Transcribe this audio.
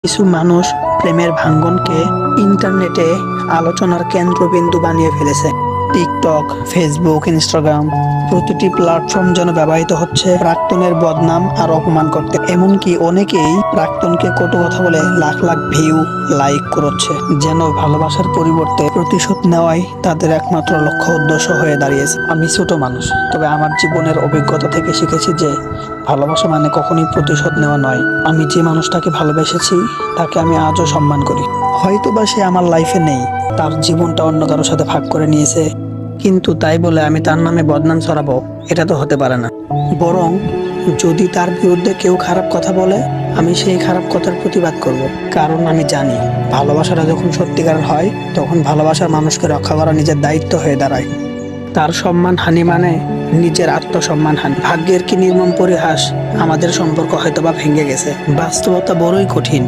কিছু মানুষ প্রেমের ভাঙ্গনকে ইন্টারনেটে আলোচনার কেন্দ্রবিন্দু বানিয়ে ফেলেছে। টিকটক, ফেসবুক, ইনস্টাগ্রাম প্রতিটি প্ল্যাটফর্ম যেন ব্যবহৃত হচ্ছে প্রাক্তনের বদনাম আর অপমান করতে। এমনকি অনেকেই প্রাক্তনকে কটু কথা বলে লাখ লাখ ভিউ, লাইক করছে, যেন ভালোবাসার পরিবর্তে প্রতিশোধ নেওয়াই তাদের একমাত্র লক্ষ্য উদ্দেশ্য হয়ে দাঁড়িয়েছে। আমি ছোট মানুষ, তবে আমার জীবনের অভিজ্ঞতা থেকে শিখেছি যে ভালোবাসা মানে কখনোই প্রতিশোধ নেওয়া নয়। আমি যে মানুষটাকে ভালোবেসেছি তাকে আমি আজও সম্মান করি। হয়তোবা সে আমার লাইফে নেই, তার জীবনটা অন্য কারোর সাথে ভাগ করে নিয়েছে, কিন্তু তাই বলে আমি তার নামে বদনাম ছড়াবো এটা তো হতে পারে না। বরং যদি তার বিরুদ্ধে কেউ খারাপ কথা বলে, আমি সেই খারাপ কথার প্রতিবাদ করব। কারণ আমি জানি ভালোবাসাটা যখন সত্যিকার হয়, তখন ভালোবাসার মানুষকে রক্ষা করা নিজের দায়িত্ব হয়ে দাঁড়ায়। তার সম্মান হানি মানে নিজের আত্মসম্মান হানি। ভাগ্যের কি নির্মম পরিহাস, আমাদের সম্পর্ক হয়তোবা ভেঙে গেছে। বাস্তবতা বড়ই কঠিন।